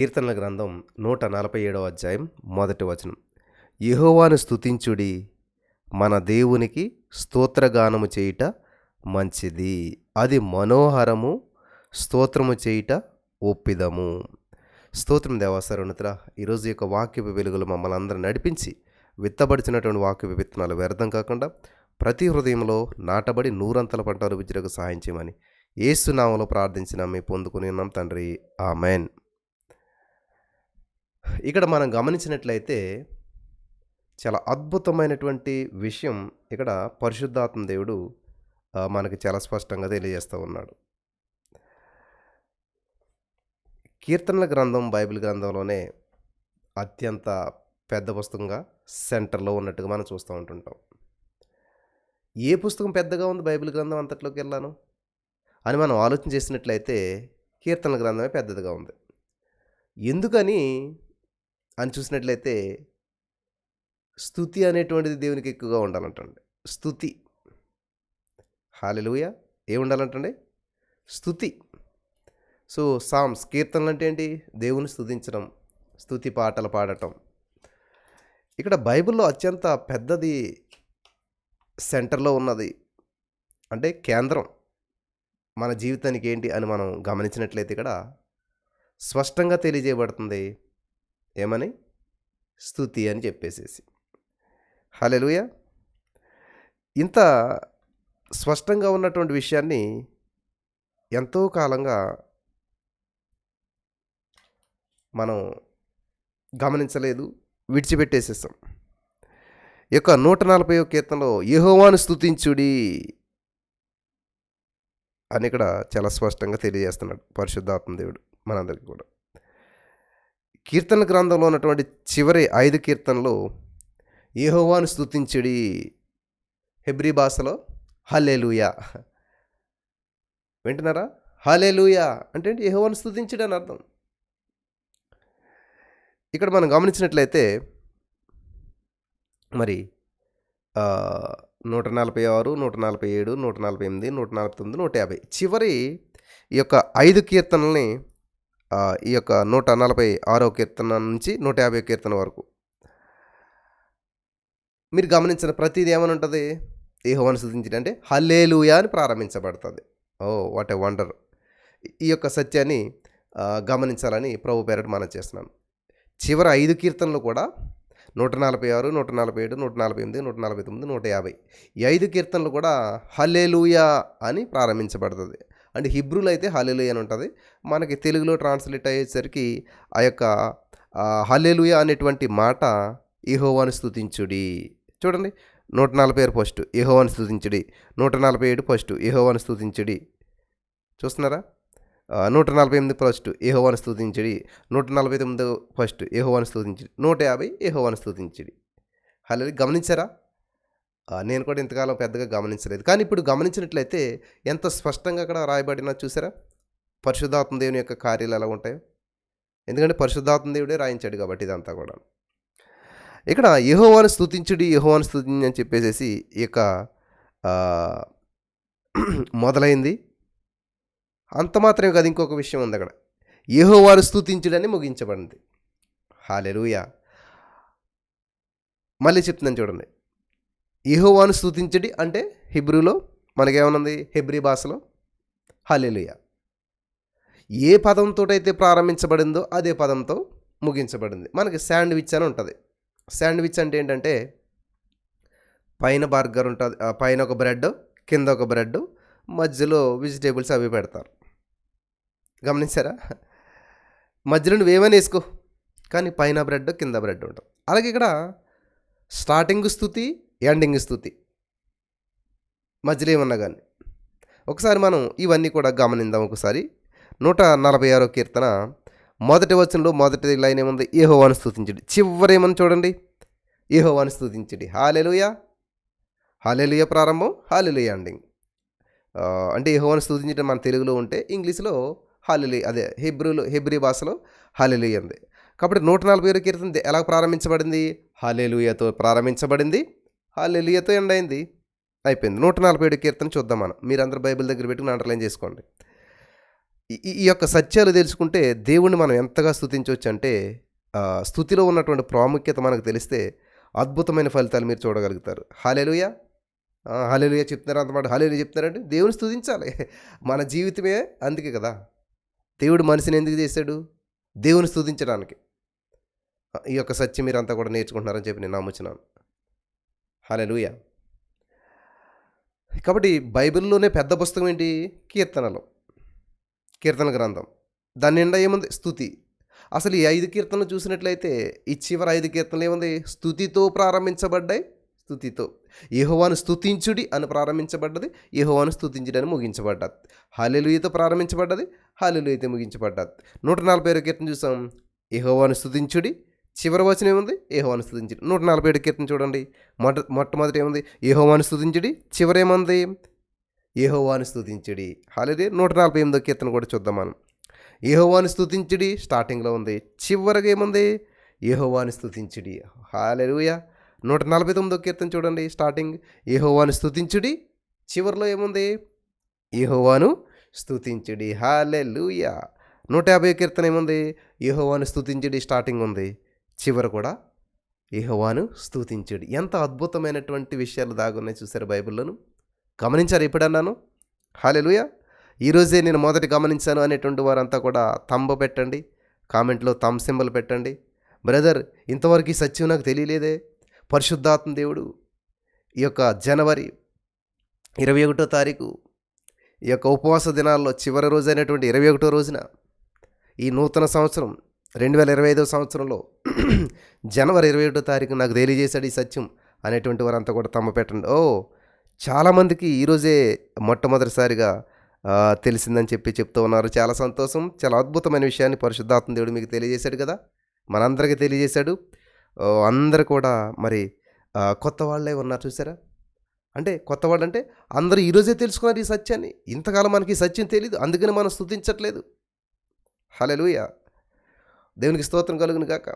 కీర్తనల గ్రంథం 147వ అధ్యాయం మొదటి వచనం. యెహోవాను స్తుతించుడి, మన దేవునికి స్తోత్రగానము చేయుట మంచిది, అది మనోహరము, స్తోత్రము చేయుట ఒప్పిదము. స్తోత్రం దేవా సర్వోన్నతుడా, ఈరోజు యొక్క వాక్యపు వెలుగులు మమ్మల్ని అందరూ నడిపించి విత్తబడిచినటువంటి వాక్యపు విత్తనాలు వ్యర్థం కాకుండా ప్రతి హృదయంలో నాటబడి నూరంతల పంట అనుభవించుటకు సహాయం చేయమని యేసు నామములో ప్రార్థించిన మీ పొందుకుని ఉన్నాం తండ్రి, ఆమెన్. ఇక్కడ మనం గమనించినట్లయితే చాలా అద్భుతమైనటువంటి విషయం ఇక్కడ పరిశుద్ధాత్మ దేవుడు మనకి చాలా స్పష్టంగా తెలియజేస్తూ ఉన్నాడు. కీర్తనల గ్రంథం బైబిల్ గ్రంథంలోనే అత్యంత పెద్ద పుస్తకంగా సెంటర్లో ఉన్నట్టుగా మనం చూస్తూ ఉంటుంటాం. ఏ పుస్తకం పెద్దగా ఉంది బైబిల్ గ్రంథం అంతట్లోకి వెళ్ళాను అని మనం ఆలోచన చేసినట్లయితే కీర్తనల గ్రంథమే పెద్దదిగా ఉంది. ఎందుకని అని చూసినట్లయితే స్తుతి అనేటువంటిది దేవునికి ఎక్కువగా ఉండాలంటండి. స్తుతి, హల్లెలూయా, ఏముండాలంటండి? స్తుతి. సో సామ్స్, కీర్తనలు అంటే ఏంటి? దేవుని స్తుతించడం, స్తుతి పాటలు పాడటం. ఇక్కడ బైబిల్లో అత్యంత పెద్దది సెంటర్లో ఉన్నది అంటే కేంద్రం మన జీవితానికి ఏంటి అని మనం గమనించినట్లయితే ఇక్కడ స్పష్టంగా తెలియజేయబడుతుంది. ఏమని? స్తుతి అని చెప్పేసేసి. హల్లెలూయా. ఇంత స్పష్టంగా ఉన్నటువంటి విషయాన్ని ఎంతో కాలంగా మనం గమనించలేదు, విడిచిపెట్టేసేసాం. ఈ యొక్క 140వ కీర్తనలో యెహోవాను స్తుతించుడి అని ఇక్కడ చాలా స్పష్టంగా తెలియజేస్తున్నాడు పరిశుద్ధాత్మ దేవుడు మనందరికీ కూడా. కీర్తన గ్రంథంలో ఉన్నటువంటి చివరి 5 కీర్తనలు యెహోవాను స్తుతించుడి, హెబ్రీ భాషలో హల్లెలూయా. వింటున్నారా? హల్లెలూయా అంటే ఏంటి? యెహోవాను స్తుతించుడి అని అర్థం. ఇక్కడ మనం గమనించినట్లయితే మరి 146, 147, 148, 149, 150 చివరి ఈ యొక్క 5 కీర్తనల్ని ఈ యొక్క 146వ కీర్తన నుంచి 150వ కీర్తన వరకు మీరు గమనించిన ప్రతిదీ ఏమని ఉంటుంది? యెహోవాను స్తుతించుడి అంటే హల్లెలూయా అని ప్రారంభించబడుతుంది. Oh what a wonder! ఈ యొక్క సత్యాన్ని గమనించాలని ప్రభు పేరట మనం చేస్తున్నాను. చివరి 5 కీర్తనలు కూడా 146, 147, 148, 149, 150 ఈ 5 కీర్తనలు కూడా హల్లెలూయా అని ప్రారంభించబడుతుంది. అంటే హిబ్రూలో అయితే హల్లెలూయా అని ఉంటుంది. మనకి తెలుగులో ట్రాన్స్లేట్ అయ్యేసరికి ఆ యొక్క హల్లెలూయా అనేటువంటి మాట యెహోవాను స్తుతించుడి. చూడండి, 146 ఫస్ట్ యెహోవాను స్తుతించుడి, 147 ఫస్ట్ యెహోవాను స్తుతించుడి. చూస్తున్నారా? 148 ఫస్ట్ యెహోవాను స్తుతించుడి, 149 ఫస్ట్ యెహోవాను స్తుతించుడి, 150 యెహోవాను స్తుతించుడి. హల్లెలూయా. గమనించారా? నేను కూడా ఇంతకాలం పెద్దగా గమనించలేదు, కానీ ఇప్పుడు గమనించినట్లయితే ఎంత స్పష్టంగా అక్కడ రాయబడినా చూసారా పరిశుద్ధాత్మ దేవుని యొక్క కార్యాలు ఎలా ఉంటాయో. ఎందుకంటే పరిశుద్ధాత్మ దేవుడే రాయించాడు కాబట్టి ఇదంతా కూడా. ఇక్కడ యెహోవాను స్తుతించుడి, యెహోవాను స్తుతించుడి అని చెప్పేసి ఈ యొక్క మొదలైంది. అంత మాత్రమే కాదు, ఇంకొక విషయం ఉంది అక్కడ. యెహోవాను స్తుతించుడని ముగించబడింది. హల్లెలూయా. మళ్ళీ చెప్తున్నాను చూడండి. యెహోవాను స్తుతించుడి అంటే హిబ్రూలో మనకేమనుంది? హెబ్రీ భాషలో హల్లెలూయా. ఏ పదంతో అయితే ప్రారంభించబడిందో అదే పదంతో ముగించబడింది. మనకి శాండ్విచ్ అని ఉంటుంది. శాండ్విచ్ అంటే ఏంటంటే పైన బర్గర్ ఉంటుంది, పైన ఒక బ్రెడ్, కింద ఒక బ్రెడ్, మధ్యలో వెజిటేబుల్స్ అవి పెడతారు. గమనించారా? మధ్యలో నువ్వేమైనా వేసుకో, కానీ పైన బ్రెడ్ కింద బ్రెడ్ ఉంటుంది. అలాగే ఇక్కడ స్టార్టింగ్ స్తుతి, ఎండింగ్ స్తుతి, మధ్యలో ఏమన్నా కానీ. ఒకసారి మనం ఇవన్నీ కూడా గమనిద్దాం. ఒకసారి 146వ కీర్తన మొదటి వచనంలో మొదటి లైన్ ఏముంది? యెహోవాను స్తుతించుడి. చివరి ఏమని చూడండి? యెహోవాను స్తుతించుడి. హల్లెలూయా. హల్లెలూయా ప్రారంభం, హల్లెలూయా ఎండింగ్. అంటే యెహోవాను స్తుతించడం మన తెలుగులో ఉంటే ఇంగ్లీష్లో హల్లెలూయా, అదే హెబ్రీ భాషలో హల్లెలూయా ఉంది. కాబట్టి 147 కీర్తన ఎలా ప్రారంభించబడింది? హల్లెలూయాతో ప్రారంభించబడింది, హల్లెలూయాతో ఎండ్ అయింది, అయిపోయింది. 147 కీర్తన చూద్దాం మనం. మీరందరూ బైబిల్ దగ్గర పెట్టుకుని అండర్లైన్ చేసుకోండి. ఈ యొక్క సత్యాలు తెలుసుకుంటే దేవుణ్ణి మనం ఎంతగా స్తుతించవచ్చు అంటే స్తుతిలో ఉన్నటువంటి ప్రాముఖ్యత మనకు తెలిస్తే అద్భుతమైన ఫలితాలు మీరు చూడగలుగుతారు. హల్లెలూయా! హల్లెలూయా చెప్తున్నారు అంతమాట హల్లెలూయా చెప్తున్నారంటే దేవుని స్తుతించాలి. మన జీవితమే అందుకే కదా! దేవుడు మనిషిని ఎందుకు చేశాడు? దేవుని స్తుతించడానికి. ఈ యొక్క సత్యం మీరంతా కూడా నేర్చుకుంటున్నారని చెప్పి నేను నమ్ముచున్నాను. హల్లెలూయా! కాబట్టి బైబిల్‌లోనే పెద్ద పుస్తకం ఏంటి? కీర్తనలు. కీర్తన గ్రంథం. దాని నిండా ఏముంది? స్తుతి. అసలు ఈ 5 కీర్తనలు చూసినట్లయితే ఈ చివరి 5 కీర్తనలు ఏముంది? స్తుతితో ప్రారంభించబడ్డాయి. స్తుతితో. యెహోవాను స్తుతించుడి అని ప్రారంభించబడ్డది. యెహోవాను స్తుతించుడి అని ముగించబడ్డది. హల్లెలూయాతో ప్రారంభించబడ్డది. హల్లెలూయాతో ముగించబడ్డది. 147 కీర్తన చూసాం. యెహోవాను స్తుతించుడి. చివరి వచనం ఏముంది? యెహోవాను స్తుతించుడి. 147 కీర్తన చూడండి. మొట్టమొదట ఏముంది? యెహోవాను స్తుతించుడి. చివరేముంది? యెహోవాను స్తుతించుడి. హల్లెలూయా. 148 కీర్తన కూడా చూద్దాం మనం. యెహోవాను స్తుతించుడి స్టార్టింగ్‌లో ఉంది. చివరగా ఏముంది? యెహోవాను స్తుతించుడి. హల్లెలూయా. 149 కీర్తన చూడండి. స్టార్టింగ్ యెహోవాను స్తుతించుడి. చివరిలో ఏముంది? యెహోవాను స్తుతించుడి. హల్లెలూయా. 150 కీర్తన ఏముంది? యెహోవాను స్తుతించుడి స్టార్టింగ్ ఉంది. చివర కూడా యెహోవాను స్తుతించుడి. ఎంత అద్భుతమైనటువంటి విషయాలు దాగున్నాయి చూసారా బైబిల్‌లోను. గమనించారా ఎప్పుడన్నాను? హల్లెలూయా. ఈరోజే నేను మొదట గమనించాను అనేటువంటి వారంతా కూడా తంబ పెట్టండి. కామెంట్లో థంబ్ సింబల్ పెట్టండి. బ్రదర్ ఇంతవరకు ఈ సత్యం నాకు తెలియలేదే. పరిశుద్ధాత్మ దేవుడు ఈ యొక్క జనవరి 21 తారీఖు ఈ యొక్క ఉపవాస దినాల్లో చివరి రోజైనటువంటి 21 రోజున ఈ నూతన సంవత్సరం 2025 సంవత్సరంలో జనవరి 21 తారీఖు నాకు తెలియజేశాడు ఈ సత్యం అనేటువంటి వారంతా కూడా తంబ పెట్టండి. చాలామందికి ఈరోజే మొట్టమొదటిసారిగా తెలిసిందని చెప్పి చెప్తూ ఉన్నారు. చాలా సంతోషం. చాలా అద్భుతమైన విషయాన్ని పరిశుద్ధాత్మ దేవుడు మీకు తెలియజేశాడు కదా! మనందరికీ తెలియజేశాడు. అందరూ కూడా మరి కొత్త వాళ్ళే ఉన్నారు చూసారా? అంటే కొత్త వాళ్ళంటే అందరూ ఈరోజే తెలుసుకున్నారు ఈ సత్యాన్ని. ఇంతకాలం మనకి ఈ సత్యం తెలీదు. అందుకని మనం స్తుతించట్లేదు. హల్లెలూయా. దేవునికి స్తోత్రం కలుగును గాక.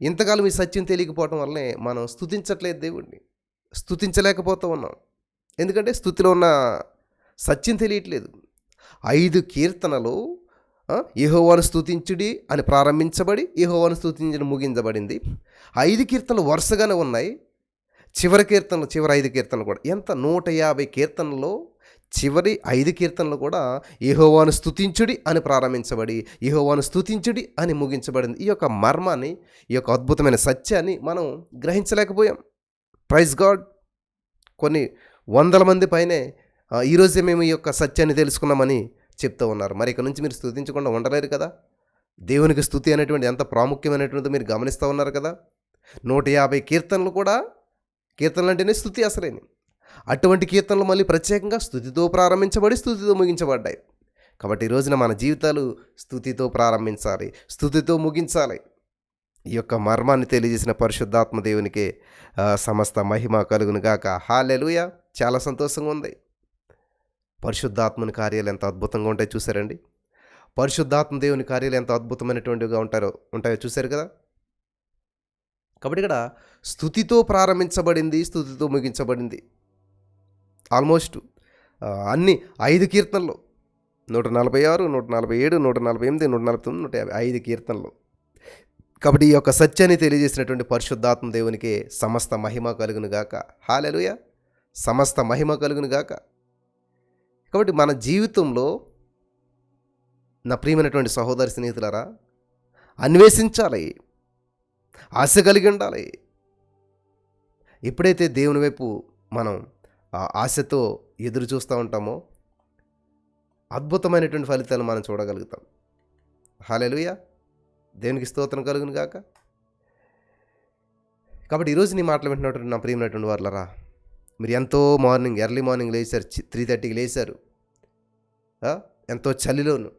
ఇంతకాలం ఈ సత్యం తెలియకపోవటం వల్లనే మనం స్తుతించట్లేదు దేవుడిని. స్తుతించలేకపోతూ ఉన్నాం. ఎందుకంటే స్తుతిలో ఉన్న సత్యం తెలియట్లేదు. 5 కీర్తనలు యెహోవాను స్తుతించుడి అని ప్రారంభించబడి యెహోవాను స్తుతించడం ముగించబడింది. 5 కీర్తనలు వరుసగానే ఉన్నాయి. చివరి 5 కీర్తనలు కూడా ఎంత 150 కీర్తనల్లో చివరి 5 కీర్తనలు కూడా యెహోవాను స్తుతించుడి అని ప్రారంభించబడి యెహోవాను స్తుతించుడి అని ముగించబడింది. ఈ యొక్క మర్మాన్ని, ఈ యొక్క అద్భుతమైన సత్యాన్ని మనం గ్రహించలేకపోయాం. Praise God. కొన్ని వందల మంది పైనే ఈరోజే మేము ఈ యొక్క సత్యాన్ని తెలుసుకున్నామని చెప్తూ ఉన్నారు. మరి ఇక నుంచి మీరు స్తుతించకుండా ఉండలేరు కదా. దేవునికి స్తుతి అనేటువంటి ఎంత ప్రాముఖ్యమైనటువంటిదో మీరు గమనిస్తూ ఉన్నారు కదా. 150 కీర్తనలు కూడా కీర్తనలు అంటేనే స్తుతి అసలేని. అటువంటి కీర్తనలు మళ్ళీ ప్రత్యేకంగా స్తుతితో ప్రారంభించబడి స్తుతితో ముగించబడ్డాయి. కాబట్టి ఈ రోజున మన జీవితాలు స్తుతితో ప్రారంభించాలి, స్తుతితో ముగించాలి. ఈ యొక్క మర్మాన్ని తెలియజేసిన పరిశుద్ధాత్మ దేవునికే సమస్త మహిమ కలుగును గాక. హల్లెలూయా. చాలా సంతోషంగా ఉంది. పరిశుద్ధాత్మని కార్యాలు ఎంత అద్భుతంగా ఉంటాయో చూసారండి. పరిశుద్ధాత్మ దేవుని కార్యాలు ఎంత అద్భుతమైనటువంటివిగా ఉంటాయో చూశారు కదా. కాబట్టి ఇక్కడ స్తుతితో ప్రారంభించబడింది, స్తుతితో ముగించబడింది. ఆల్మోస్ట్ అన్ని 5 కీర్తనలు 146, 147, 148, 149, 150 5 కీర్తనలు. కాబట్టి ఈ యొక్క సత్యాన్ని తెలియజేసినటువంటి పరిశుద్ధాత్మ దేవునికి సమస్త మహిమ కలుగును గాక. హల్లెలూయా. సమస్త మహిమ కలుగును గాక. కాబట్టి మన జీవితంలో నా ప్రియమైనటువంటి సహోదరి స్నేహితులారా అన్వేషించాలి, ఆశ కలిగి ఉండాలి. ఎప్పుడైతే దేవుని వైపు మనం ఆశతో ఎదురు చూస్తూ ఉంటామో అద్భుతమైనటువంటి ఫలితాలు మనం చూడగలుగుతాం. హల్లెలూయా. దేవునికి స్తోత్రం కలుగును గాక. కాబట్టి ఈరోజు నీ మాటలు వింటున్నటువంటి నా ప్రియమైనటువంటి వారులారా, మీరు ఎంతో ఎర్లీ మార్నింగ్ లేచారు, 3:30కి లేచారు. ఎంతో చలిలోను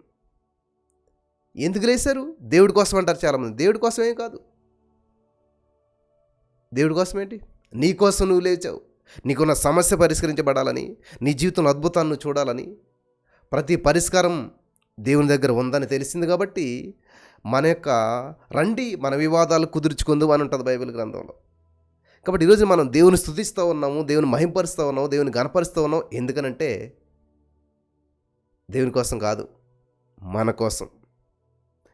ఎందుకు లేచారు? దేవుడి కోసం అంటారు చాలామంది. దేవుడి కోసమేం కాదు. దేవుడి కోసం ఏంటి? నీ కోసం నువ్వు లేచావు. నీకున్న సమస్య పరిష్కరించబడాలని, నీ జీవితంలో అద్భుతాన్ని చూడాలని, ప్రతి పరిష్కారం దేవుని దగ్గర ఉందని తెలిసింది. కాబట్టి రండి మన వివాదాలు కుదుర్చుకుందాం అని ఉంటుంది బైబిల్ గ్రంథంలో. కాబట్టి ఈరోజు మనం దేవుని స్తుతిస్తూ ఉన్నాము, దేవుని మహింపరుస్తూ ఉన్నాము, దేవుని గణపరుస్తూ ఉన్నాం. ఎందుకనంటే దేవుని కోసం కాదు, మన కోసం.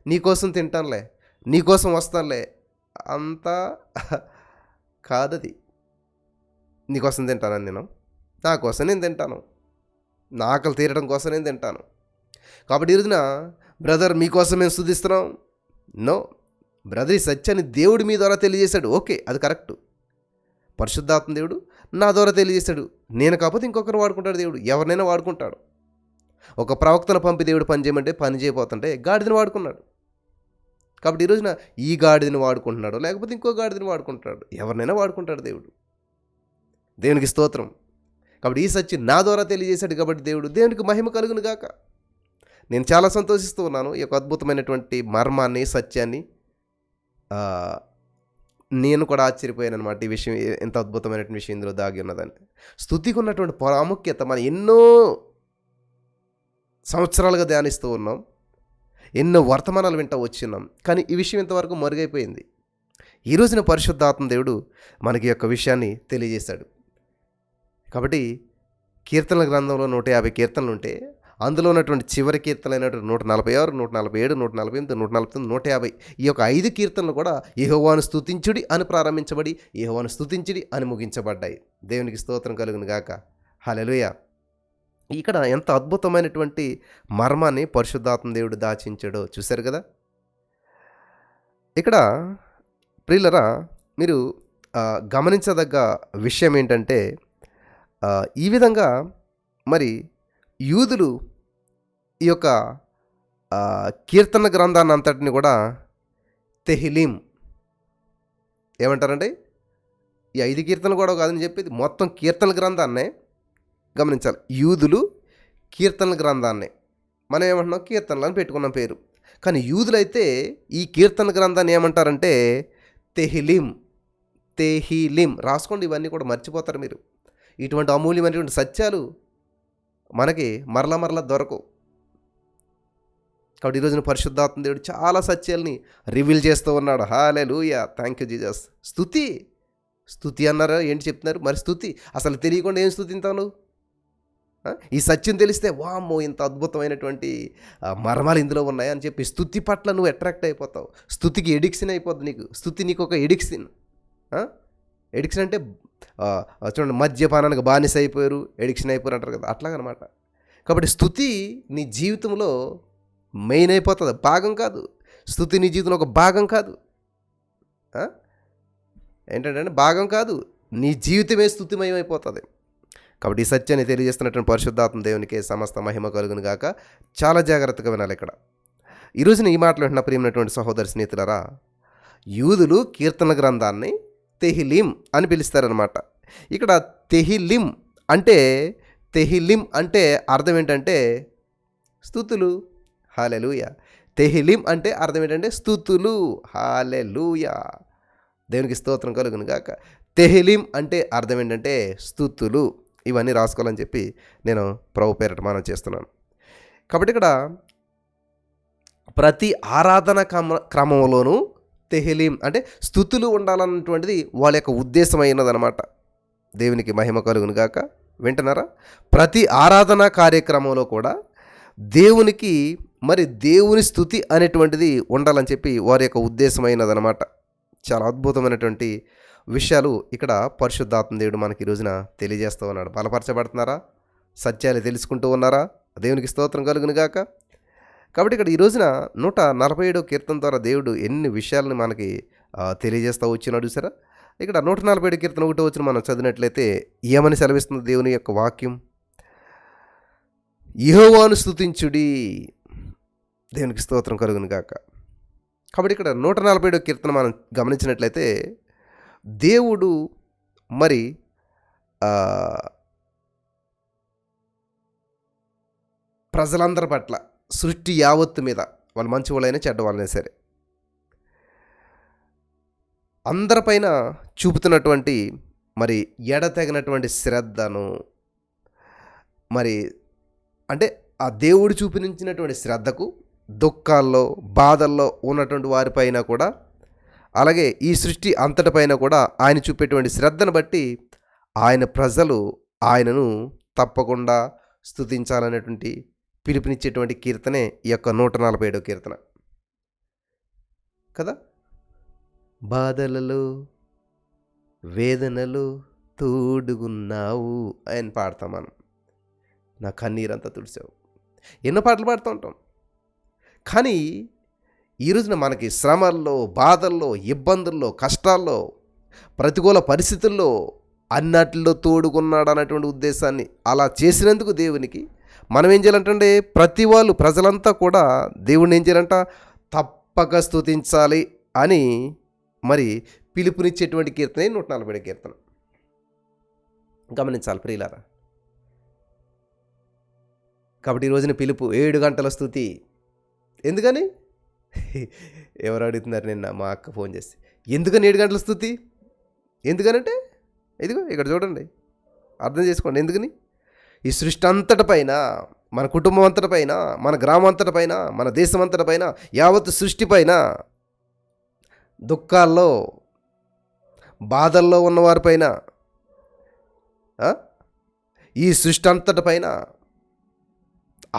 నీకోసం తింటానులే, నీకోసం వస్తానులే, అంతా కాదది. నీకోసం తింటానని నేను, నా కోసం నేను తింటాను, నా ఆకలి తీరడం కోసం నేను తింటాను. కాబట్టి ఈ రోజున బ్రదర్ మీకోసం మేము స్తుతిస్తున్నాం. నో బ్రదర్, ఈ సత్యాన్ని దేవుడు మీ ద్వారా తెలియజేశాడు, ఓకే, అది కరెక్టు. పరిశుద్ధాత్మ దేవుడు నా ద్వారా తెలియజేశాడు. నేను కాకపోతే ఇంకొకరు వాడుకుంటాడు దేవుడు, ఎవరినైనా వాడుకుంటాడు. ఒక ప్రవక్తను పంపి దేవుడు పని చేయమంటే పని చేయబోతుంటే గాడిదని వాడుకున్నాడు. కాబట్టి ఈ రోజున ఈ గాడిదని వాడుకుంటున్నాడు, లేకపోతే ఇంకో గాడిదని వాడుకుంటాడు, ఎవరినైనా వాడుకుంటాడు దేవుడు. దేవునికి స్తోత్రం. కాబట్టి ఈ సత్యం నా ద్వారా తెలియజేశాడు కాబట్టి దేవునికి మహిమ కలుగును గాక. నేను చాలా సంతోషిస్తూ ఉన్నాను ఈ యొక్క అద్భుతమైనటువంటి మర్మాన్ని, సత్యాన్ని. నేను కూడా ఆశ్చర్యపోయాను అనమాట, ఈ విషయం ఎంత అద్భుతమైనటువంటి విషయం ఇందులో దాగి ఉన్నదని. స్తుతికి ఉన్నటువంటి ప్రాముఖ్యత మనం ఎన్నో సంవత్సరాలుగా ధ్యానిస్తూ ఉన్నాం, ఎన్నో వర్తమానాలు వింటూ వచ్చిన్నాం, కానీ ఈ విషయం ఇంతవరకు మరుగైపోయింది. ఈ రోజున పరిశుద్ధాత్మ దేవుడు మనకి యొక్క విషయాన్ని తెలియజేశాడు. కాబట్టి కీర్తనల గ్రంథంలో 150 కీర్తనలు ఉంటే అందులో ఉన్నటువంటి చివరి కీర్తనలు అయినటువంటి 146, 147, 148, 149, 150 ఈ యొక్క 5 కీర్తనలు కూడా యెహోవాను స్తుతించుడి అని ప్రారంభించబడి యెహోవాను స్తుతించుడి అని ముగించబడ్డాయి. దేవునికి స్తోత్రం కలుగును గాక. హల్లెలూయా. ఇక్కడ ఎంత అద్భుతమైనటువంటి మర్మాన్ని పరిశుద్ధాత్మ దేవుడు దాచించాడో చూశారు కదా. ఇక్కడ ప్రియులరా, మీరు గమనించదగ్గ విషయం ఏంటంటే, ఈ విధంగా మరి యూదులు ఈ యొక్క కీర్తన గ్రంథాన్ని అంతటిని కూడా తెహిలీం ఏమంటారంటే, ఈ 5 కీర్తనలు కూడా కాదని చెప్పేది మొత్తం కీర్తన గ్రంథాన్నే గమనించాలి. యూదులు కీర్తనల గ్రంథాన్నే, మనం ఏమంటున్నాం కీర్తనలు అని పెట్టుకున్నాం పేరు. కానీ యూదులైతే ఈ కీర్తన గ్రంథాన్ని ఏమంటారంటే తెహిలీం. తెహిలీం రాసుకోండి, ఇవన్నీ కూడా మర్చిపోతారు మీరు. ఇటువంటి అమూల్యమైనటువంటి సత్యాలు మనకి మరలా దొరకవు. కాబట్టి ఈరోజున పరిశుద్ధాత్మ దేవుడు చాలా సత్యాల్ని రివీల్ చేస్తూ ఉన్నాడు. హల్లెలూయా, థ్యాంక్ యూ జీసస్. స్తుతి అన్నారా, ఏంటి చెప్తున్నారు మరి? స్తుతి అసలు తెలియకుండా ఏం స్తుతింతాను? ఈ సత్యం తెలిస్తే వామ్మో ఇంత అద్భుతమైనటువంటి మర్మాలు ఇందులో ఉన్నాయి అని చెప్పి స్తుతి పట్ల నువ్వు అట్రాక్ట్ అయిపోతావు. స్తుతికి ఎడిక్షన్ అయిపోద్ది నీకు. స్తుతి నీకు ఒక ఎడిక్షన్. ఎడిక్షన్ అంటే చూడండి, మద్యపానానికి బానిస అయిపోయారు, ఎడిక్షన్ అయిపోయారు అంటారు కదా, అట్లాగనమాట. కాబట్టి స్తుతి నీ జీవితంలో మెయిన్ అయిపోతుంది, భాగం కాదు. స్తుతి నీ జీవితంలో ఒక భాగం కాదు. ఏంటంటే భాగం కాదు, నీ జీవితమే స్తుతిమయం అయిపోతుంది. కాబట్టి ఈ సత్యాన్ని తెలియజేస్తున్నటువంటి పరిశుద్ధాత్మ దేవునికి సమస్త మహిమ కలుగును గాక. చాలా జాగ్రత్తగా వినాలి ఇక్కడ. ఈరోజున ఈ మాటలు వింటున్న ప్రియమైనటువంటి సహోదరి స్నేహితులారా, యూదులు కీర్తన గ్రంథాన్ని తెహిలీం అని పిలుస్తారనమాట. ఇక్కడ తెహిలీం అంటే అర్థం ఏంటంటే స్తుతులు. హల్లెలూయా. తెహిలీం అంటే అర్థం ఏంటంటే స్తుతులు. హల్లెలూయా, దేవునికి స్తోత్రం కలుగును గాక. తెహిలీం అంటే అర్థం ఏంటంటే స్తుతులు. ఇవన్నీ రాసుకోవాలని చెప్పి నేను ప్రభు పేరట మనం చేస్తున్నాను. కాబట్టి ఇక్కడ ప్రతి ఆరాధన క్రమంలోనూ తెహిలీం అంటే స్తుతులు ఉండాలన్నటువంటిది వాళ్ళ యొక్క ఉద్దేశం అయినదనమాట. దేవునికి మహిమ కలుగును గాక. వింటున్నారా? ప్రతి ఆరాధనా కార్యక్రమంలో కూడా దేవునికి దేవుని స్తుతి అనేటువంటిది ఉండాలని చెప్పి వారి యొక్క ఉద్దేశమైనదనమాట. చాలా అద్భుతమైనటువంటి విషయాలు ఇక్కడ పరిశుద్ధాత్మ దేవుడు మనకి ఈ రోజున తెలియజేస్తూ ఉన్నాడు. బలపరచబడుతున్నారా? సత్యాలు తెలుసుకుంటూ ఉన్నారా? దేవునికి స్తోత్రం కలుగును గాక. కాబట్టి ఇక్కడ ఈ రోజున 147వ కీర్తన ద్వారా దేవుడు ఎన్ని విషయాలను మనకి తెలియజేస్తూ వచ్చినాడు చూసారా. ఇక్కడ 147 కీర్తన 1 వచ్చిన మనం చదివినట్లయితే ఏమని సెలవిస్తుంది దేవుని యొక్క వాక్యం? యెహోవాను స్తుతించుడి. దేవునికి స్తోత్రం కలుగును గాక. కాబట్టి ఇక్కడ 147వ కీర్తన మనం గమనించినట్లయితే దేవుడు ప్రజలందరి పట్ల, సృష్టి యావత్తు మీద, వాళ్ళు మంచి వాళ్ళైనా చెడ్డ వాళ్ళైనా సరే, అందరిపైన చూపుతున్నటువంటి ఎడతెగనటువంటి శ్రద్ధను అంటే ఆ దేవుడు చూపించినటువంటి శ్రద్ధకు దుఃఖాల్లో, బాధల్లో ఉన్నటువంటి వారిపైన కూడా, అలాగే ఈ సృష్టి అంతటిపైన కూడా ఆయన చూపేటువంటి శ్రద్ధను బట్టి ఆయన ప్రజలు ఆయనను తప్పకుండా స్తుతించాలనేటువంటి పిలుపునిచ్చేటువంటి కీర్తనే ఈ యొక్క 147వ కీర్తన కదా. బాధలలో వేదనలో తోడుగున్నావు అని పాడతాం మనం. నా కన్నీరంతా తుడిచావు. ఎన్నో పాటలు పాడుతూ ఉంటాం. కానీ ఈ రోజున మనకి శ్రమల్లో, బాధల్లో, ఇబ్బందుల్లో, కష్టాల్లో, ప్రతికూల పరిస్థితుల్లో అన్నట్లో తోడుకున్నాడు అన్నటువంటి ఉద్దేశాన్ని అలా చేసినందుకు దేవునికి మనం ఏం చేయాలంటే ప్రజలంతా కూడా దేవుడిని ఏం చేయాలంట, తప్పక స్తుతించాలి అని మరి పిలుపునిచ్చేటువంటి కీర్తనే 147 కీర్తన. గమనించాలి ప్రియులారా. కాబట్టి ఈ రోజున పిలుపు 7 గంటల స్తుతి. ఎందుకని ఎవరు అడుగుతున్నారు? నిన్న మా అక్క ఫోన్ చేసి, ఎందుకని 7 గంటల స్తుతి? ఎందుకనంటే ఇదిగో ఇక్కడ చూడండి, అర్థం చేసుకోండి. ఎందుకని? ఈ సృష్టి అంతటి పైన, మన కుటుంబం అంతటి పైన, మన గ్రామం అంతటి పైన, మన దేశం అంతటి పైన, యావత్ సృష్టి పైన దుఃఖాల్లో, బాధల్లో ఉన్నవారిపైన, ఈ సృష్టి అంతటి పైన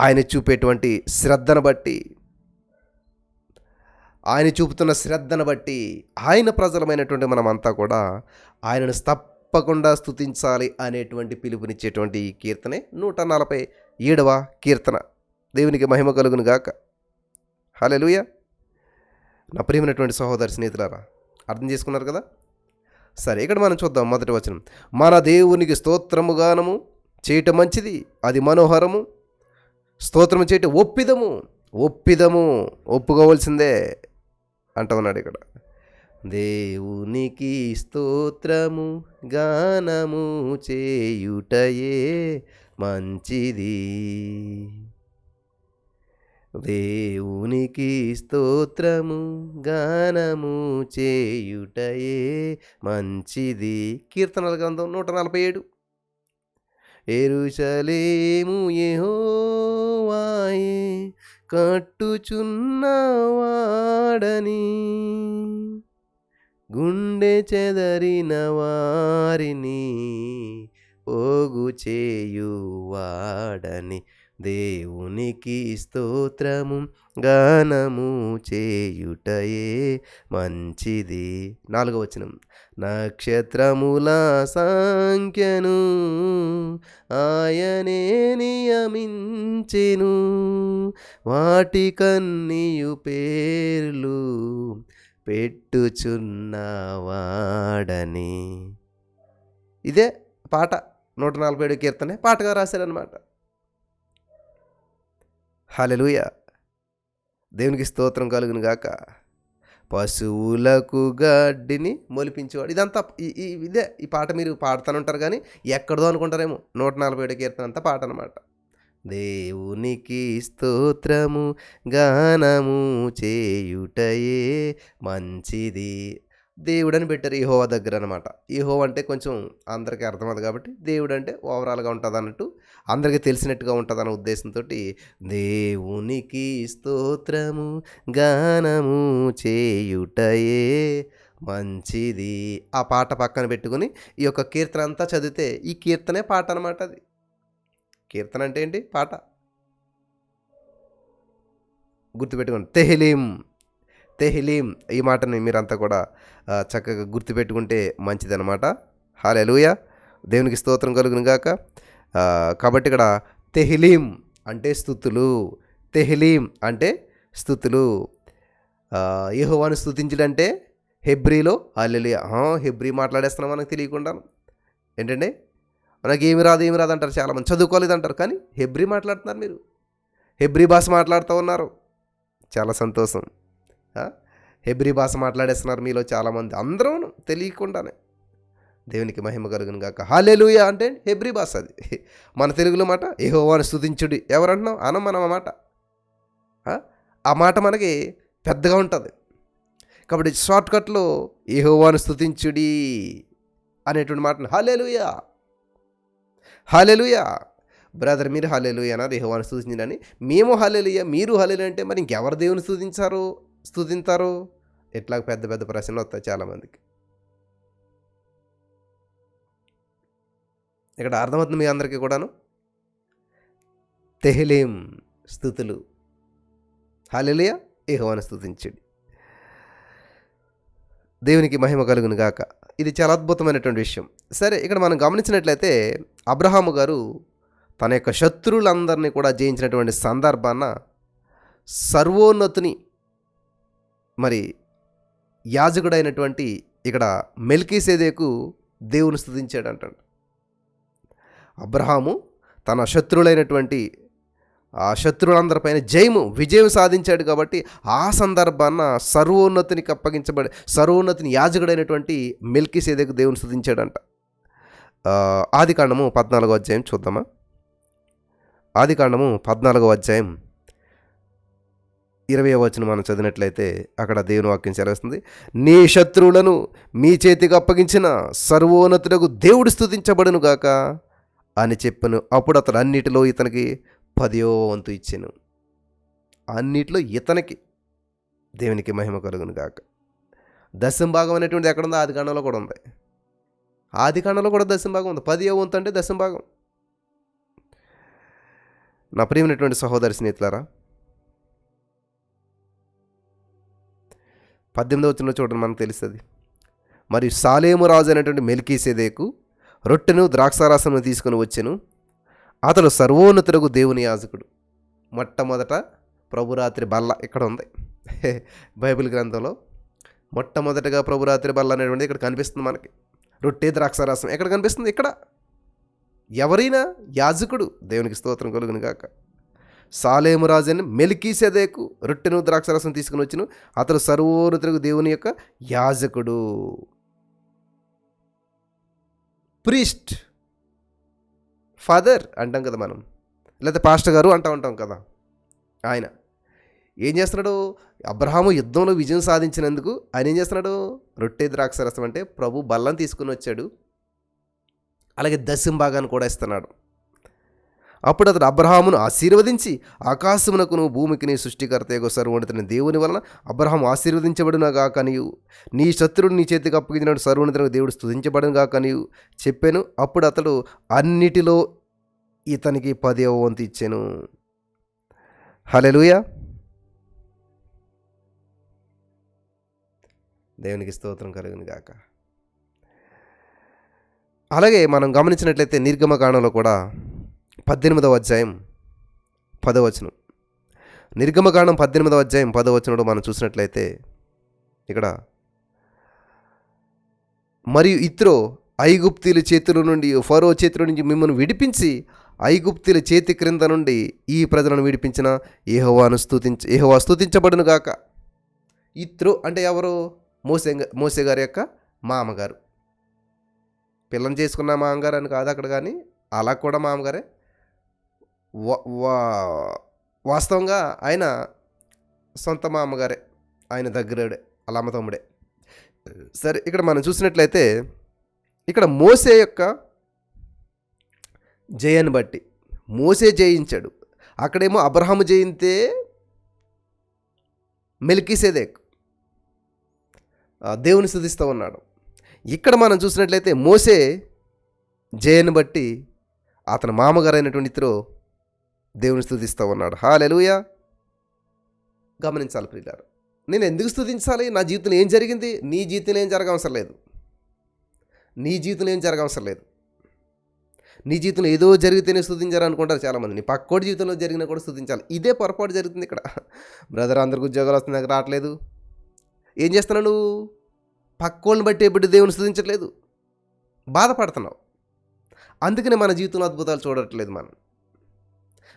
ఆయన చూపేటువంటి శ్రద్ధను బట్టి, ఆయన చూపుతున్న శ్రద్ధను బట్టి ఆయన ప్రజలమైనటువంటి మనమంతా కూడా ఆయనను తప్పకుండా స్తుతించాలి అనేటువంటి పిలుపునిచ్చేటువంటి ఈ కీర్తనే 147వ కీర్తన. దేవునికి మహిమ కలుగును గాక. హల్లెలూయా. నా ప్రియమైనటువంటి సహోదరి స్నేహితులారా, అర్థం చేసుకున్నారు కదా. సరే, ఇక్కడ మనం చూద్దాం మొదటి వచనం. మన దేవునికి స్తోత్రము గానము చేయటం మంచిది, అది మనోహరము. స్తోత్రము చేయటం ఒప్పిదము ఒప్పుకోవాల్సిందే అంటూ ఉన్నాడు ఇక్కడ. దేవునికి స్తోత్రము గానము చేయుటయే మంచిది, దేవునికి స్తోత్రము గానము చేయుటయే మంచిది. కీర్తనల గ్రంథం 147. యెరూషలేము యెహోవాయే కట్టుచున్నవాడని, గుండె చెదరిన వారిని పోగు చేయువాడని, దేవునికి స్తోత్రము గానము చేయుటయే మంచిది. 4వ వచనం. నక్షత్రముల సంఖ్యను ఆయనే నియమించెను, వాటికన్నియు పేర్లు పెట్టుచున్నవాడని. ఇదే పాట 147 కీర్తనే పాటగా రాశారనమాట. హల్లెలూయా. దేవునికి స్తోత్రం కలుగును గాక. పశువులకు గడ్డిని మొలిపించేవాడు. ఇదంతా ఇదే ఈ పాట మీరు పాడుతూనే కానీ ఎక్కడదో అనుకుంటారేమో. 147 కీర్తన అంతా పాట అనమాట. దేవునికి స్తోత్రము గానము చేయుటయే మంచిది. దేవుడని పెట్టారు యెహోవా దగ్గర అనమాట. యెహోవా అంటే కొంచెం అందరికీ అర్థమవుతుంది కాబట్టి దేవుడు అంటే ఓవరాల్గా ఉంటుంది అన్నట్టు, అందరికీ తెలిసినట్టుగా ఉంటుంది అన్న ఉద్దేశంతో దేవునికి స్తోత్రము గానము చేయుటయే మంచిది ఆ పాట పక్కన పెట్టుకుని ఈ యొక్క కీర్తన అంతా చదివితే ఈ కీర్తనే పాట అనమాట. అది కీర్తన అంటే ఏంటి? పాట. గుర్తుపెట్టుకోండి. తెహిలీం ఈ మాటని మీరంతా కూడా చక్కగా గుర్తుపెట్టుకుంటే మంచిదన్నమాట. హల్లెలూయా. దేవునికి స్తోత్రం కలుగును గాక. కాబట్టి ఇక్కడ తెహిలీం అంటే స్తుతులు, తెహిలీం అంటే స్తుతులు. యెహోవాను స్తుతించడంటే హెబ్రీలో హల్లెలూయా. హెబ్రీ మాట్లాడేస్తున్నాం మనకు తెలియకుండాను. ఏంటండి, మనకి ఏమి రాదు అంటారు చాలామంది, చదువుకోలేదు అంటారు, కానీ హెబ్రీ మాట్లాడుతున్నారు మీరు, హెబ్రీ భాష మాట్లాడుతూ ఉన్నారు. చాలా సంతోషం. హెబ్రీ భాష మాట్లాడేస్తున్నారు మీలో చాలామంది, అందరూ తెలియకుండానే. దేవునికి మహిమ కలుగును గాక. హల్లెలూయా అంటే హెబ్రీ భాష. అది మన తెలుగులో మాట యెహోవాను స్తుతించుడి. ఎవరంటున్నాం? మనం మాట. ఆ మాట మనకి పెద్దగా ఉంటుంది కాబట్టి షార్ట్కట్లో యెహోవాను స్తుతించుడి అనేటువంటి మాటను హల్లెలూయా బ్రదర్, మీరు హల్లెలూయా అన్నారు, యెహోవాను స్తుతించండి. మేము హల్లెలూయా, మీరు హల్లెలూయా అంటే మరి ఇంకెవరు దేవుని స్తుతింతారు? ఇట్లా పెద్ద పెద్ద ప్రశ్నలు వస్తాయి చాలామందికి. ఇక్కడ అర్థమవుతుంది మీ అందరికీ కూడాను. తెహిలీం స్తుతులు. హల్లెలూయా. యెహోవాను స్తుతించండి. దేవునికి మహిమ కలుగును గాక. ఇది చాలా అద్భుతమైనటువంటి విషయం. సరే, ఇక్కడ మనం గమనించినట్లయితే అబ్రహాము గారు తన యొక్క శత్రువులందరినీ కూడా జయించినటువంటి సందర్భాన సర్వోన్నతుని మరి యాజకుడైనటువంటి ఇక్కడ మెల్కీసెదెకు దేవుని స్తుతించాడంట. అబ్రహాము తన శత్రువులైనటువంటి ఆ శత్రువులందరిపైన విజయం సాధించాడు కాబట్టి ఆ సందర్భాన సర్వోన్నతిని యాజకుడైనటువంటి మెల్కీసెదెకు దేవుని స్తుతించాడంట. ఆదికాండము 14వ అధ్యాయం చూద్దామా? ఆదికాండము 14వ అధ్యాయం 20వ వచనం మనం చదివినట్లయితే అక్కడ దేవుని వాక్యం సెలవిస్తుంది. నీ శత్రువులను మీ చేతికి అప్పగించిన సర్వోన్నతుడకు దేవుడు స్తుతించబడును గాక అని చెప్పాను. అప్పుడు అతడు అన్నిటిలో ఇతనికి 10వ వంతు ఇచ్చాను. అన్నిటిలో ఇతనికి. దేవునికి మహిమ కలుగును గాక. దశమ భాగం అనేటువంటిది ఎక్కడుందో ఆదికాండంలో కూడా ఉంది. ఆదికాండంలో కూడా దశమ భాగం ఉంది. 10వ వంతు అంటే దశమ భాగం. నా ప్రియమైనటువంటి సహోదరి స్నేహితులారా, 18వ వచనంలో చూడండి, మనకు తెలుస్తుంది. మరియు సాలేము రాజు అయినటువంటి మెల్కీసెదెకు రొట్టెను ద్రాక్షారసమును తీసుకుని వచ్చెను. అతడు సర్వోన్నతుడకు దేవుని యాజకుడు. మొట్టమొదట ప్రభురాత్రి బల్ల ఇక్కడ ఉంది బైబిల్ గ్రంథంలో. మొట్టమొదటగా ప్రభురాత్రి బల్ల అనేటువంటిది ఇక్కడ కనిపిస్తుంది మనకి. రొట్టె ద్రాక్షారసం ఎక్కడ కనిపిస్తుంది? ఇక్కడ. ఎవరైనా యాజకుడు. దేవునికి స్తోత్రం కలుగును గాక. సాలేము రాజుని మెల్కీసెదెకు రొట్టెను ద్రాక్షారసం తీసుకుని వచ్చును. అతడు సర్వోన్నతుడకు దేవుని యొక్క యాజకుడు. ప్రీస్ట్, ఫాదర్ అంటాం కదా మనం, లేకపోతే పాస్టర్ గారు అంటూ ఉంటాం కదా. ఆయన ఏం చేస్తున్నాడు? అబ్రహాము యుద్ధంలో విజయం సాధించినందుకు ఆయన ఏం చేస్తున్నాడు? రొట్టె ద్రాక్షారసం అంటే ప్రభు బల్లం తీసుకుని వచ్చాడు. అలాగే దశమ భాగాన్ని కూడా ఇస్తున్నాడు. అప్పుడు అతడు అబ్రహామును ఆశీర్వదించి ఆకాశమునకును భూమికి సృష్టికర్తయగు సర్వోన్నతుని దేవుని వలన అబ్రహాము ఆశీర్వదించబడునుగాక నీవు నీ శత్రువుని నీ చేతికి అప్పగించినట్టు సర్వోన్నతుని దేవుడు స్తుతించబడునుగాక నీవు చెప్పాను. అప్పుడు అతడు అన్నిటిలో ఇతనికి 10వ వంతు ఇచ్చాను. హల్లెలూయా. దేవునికి స్తోత్రం కలుగును గాక. అలాగే మనం గమనించినట్లయితే నిర్గమకాండంలో కూడా 18వ అధ్యాయం 10వ వచనం. నిర్గమకాండం 18వ అధ్యాయం 10వ వచనంలో మనం చూసినట్లయితే ఇక్కడ మరియు ఇత్రో ఐగుప్తీల చేతుల నుండి ఫరో చేతుల నుంచి మిమ్మల్ని విడిపించి ఐగుప్తీల చేతి క్రింద నుండి ఈ ప్రజలను విడిపించిన యెహోవా స్తుతించబడును గాక. ఇత్రో అంటే ఎవరు? మోసే గారి యొక్క మామగారు. పిల్లని చేసుకున్న మామగారు అని కాదు అక్కడ, కానీ అలా కూడా మామగారే. వాస్తవంగా ఆయన సొంత మామగారే, ఆయన దగ్గరే, అలా అమ్మతమ్ముడే. సరే, ఇక్కడ మనం చూసినట్లయితే ఇక్కడ మోసే యొక్క జయాన్ని బట్టి మోసే జయించాడు. అక్కడేమో అబ్రహాము జయింతే మెల్కీసెదెకు దేవుని స్తుతిస్తూ ఉన్నాడు. ఇక్కడ మనం చూసినట్లయితే మోసే జయాన్ని బట్టి అతని మామగారైనటువంటి ఇతరు దేవుని స్తుతిస్తూ ఉన్నాడు. హల్లెలూయా. గమనించాలి ప్రియులారా, నేను ఎందుకు స్తుతించాలి? నా జీవితంలో ఏం జరిగింది? నీ జీవితంలో ఏం జరగవసరం లేదు. నీ జీవితంలో ఏం జరగవసరం లేదు. నీ జీవితంలో ఏదో జరిగితేనే స్తుతించాలనుకుంటారు చాలామంది. నీ పక్కోడి జీవితంలో జరిగినా కూడా స్తుతించాలి. ఇదే పొరపాటు జరుగుతుంది ఇక్కడ. బ్రదర్, అందరికి ఉద్యోగాలు వస్తుంది, నాకు రావట్లేదు. ఏం చేస్తున్నావు నువ్వు? పక్కోళ్ళని బట్టి ఎప్పుడు దేవుని స్తుతించట్లేదు, బాధపడుతున్నావు. అందుకనే మన జీవితంలో అద్భుతాలు చూడట్లేదు.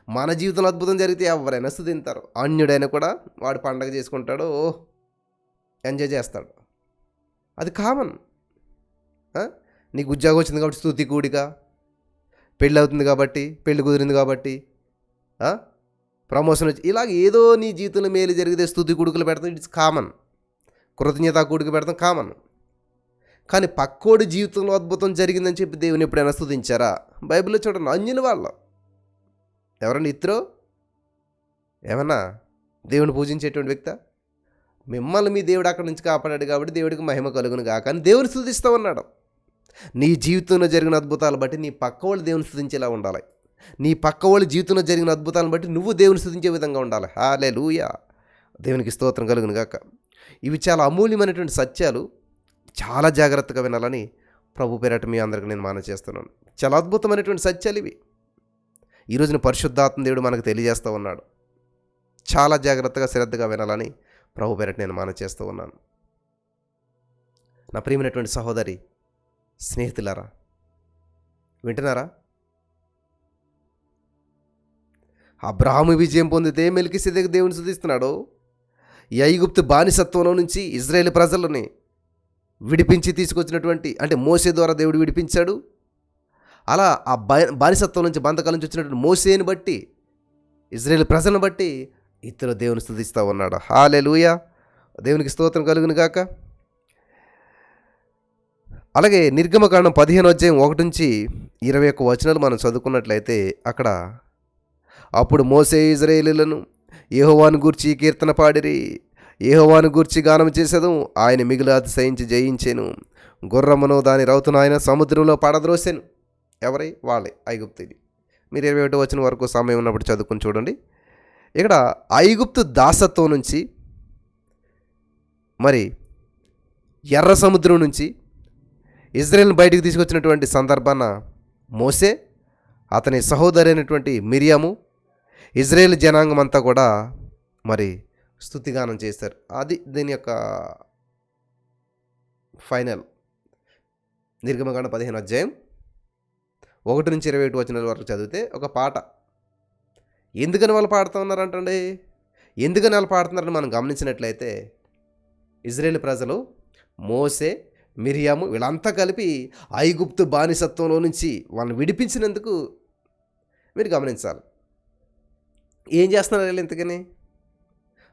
మన జీవితంలో అద్భుతం జరిగితే ఎవరైనా స్తుతింతారు. అన్యుడైనా కూడా వాడు పండగ చేసుకుంటాడు, ఎంజాయ్ చేస్తాడు. అది కామన్. నీకు ఉద్యోగం వచ్చింది కాబట్టి స్తుతి కూడిక, పెళ్ళి అవుతుంది కాబట్టి, పెళ్ళి కుదిరింది కాబట్టి, ప్రమోషన్ వచ్చి, ఇలాగ ఏదో నీ జీవితంలో మేలు జరిగితే స్తుతి కూడుకులు పెడతాం. It's common. కృతజ్ఞత కూడిక పెడతాం, కామన్. కానీ పక్కోడి జీవితంలో అద్భుతం జరిగిందని చెప్పి దేవుని ఎప్పుడైనా స్తుతించారా? బైబిల్లో చూడండి, అన్యుల వాళ్ళు ఎవరన్నా ఇత్రో ఏమన్నా దేవుని పూజించేటువంటి వ్యక్తి? మిమ్మల్ని మీ దేవుడు అక్కడి నుంచి కాపాడాడు కాబట్టి దేవుడికి మహిమ కలుగును గాక అని దేవుని స్తుతిస్తూ ఉన్నాడు. నీ జీవితంలో జరిగిన అద్భుతాలు బట్టి నీ పక్క వాళ్ళు దేవుని స్తుతించేలా ఉండాలి. నీ పక్క వాళ్ళ జీవితంలో జరిగిన అద్భుతాలను బట్టి నువ్వు దేవుని స్తుతించే విధంగా ఉండాలి. హల్లెలూయా, దేవునికి స్తోత్రం కలుగును గాక. ఇవి చాలా అమూల్యమైనటువంటి సత్యాలు, చాలా జాగ్రత్తగా వినాలని ప్రభు పేరట మీ అందరికీ నేను మనవి చేస్తున్నాను. చాలా అద్భుతమైనటువంటి సత్యాలు ఇవి. ఈ రోజున పరిశుద్ధాత్మ దేవుడు మనకు తెలియజేస్తూ ఉన్నాడు. చాలా జాగ్రత్తగా శ్రద్ధగా వినాలని ప్రభు పేరట నేను మనవి చేస్తూ ఉన్నాను. నా ప్రియమైనటువంటి సహోదరి స్నేహితులారా, వింటున్నారా? అబ్రాహాము విజయం పొందితే మెల్కీసెదెకు దేవుని స్తుతిస్తున్నాడు. ఈ ఐగుప్తు బానిసత్వంలో నుంచి ఇజ్రాయేల్ ప్రజలని విడిపించి తీసుకొచ్చినటువంటి, అంటే మోసే ద్వారా దేవుడు విడిపించాడు. అలా ఆ బానిసత్వం నుంచి, బంధకాల నుంచి వచ్చినటువంటి మోసేని బట్టి, ఇజ్రాయేల్ ప్రజలను బట్టి ఇతరు దేవుని స్తుతిస్తూ ఉన్నాడు. హల్లెలూయా, దేవునికి స్తోత్రం కలుగును గాక. అలాగే నిర్గమకాండం 15:1-21 మనం చదువుకున్నట్లయితే అక్కడ, అప్పుడు మోసే ఇజ్రాయేలీయులను యెహోవాను గూర్చి కీర్తన పాడిరి, యెహోవాను గూర్చి గానం చేసేదు, ఆయన మిగులు అతిశయించి జయించెను, గుర్రమును దాని రౌతును ఆయన సముద్రంలో పడద్రోసెను. ఎవరై? వాళ్ళే, ఐగుప్తుది. మీరు 21 వరకు సమయం ఉన్నప్పుడు చదువుకుని చూడండి. ఇక్కడ ఐగుప్తు దాసత్వం నుంచి, మరి ఎర్ర సముద్రం నుంచి ఇజ్రాయేల్ని బయటికి తీసుకొచ్చినటువంటి సందర్భాన మోసే, అతని సహోదరి అయినటువంటి మిరియాము, ఇజ్రాయేల్ జనాంగం అంతా కూడా మరి స్తుతిగానం చేశారు. అది దీని యొక్క ఫైనల్. నిర్గమకాండం 15:1-21 వరకు చదివితే ఒక పాట. ఎందుకని వాళ్ళు పాడుతూ ఉన్నారంటండి? ఎందుకని వాళ్ళు పాడుతున్నారని మనం గమనించినట్లయితే, ఇజ్రాయేల్ ప్రజలు, మోసే, మిరియాము వీళ్ళంతా కలిపి ఐగుప్తు బానిసత్వంలో నుంచి వాళ్ళని విడిపించినందుకు మీరు గమనించాలి. ఏం చేస్తున్నారు వీళ్ళు ఇంతకని?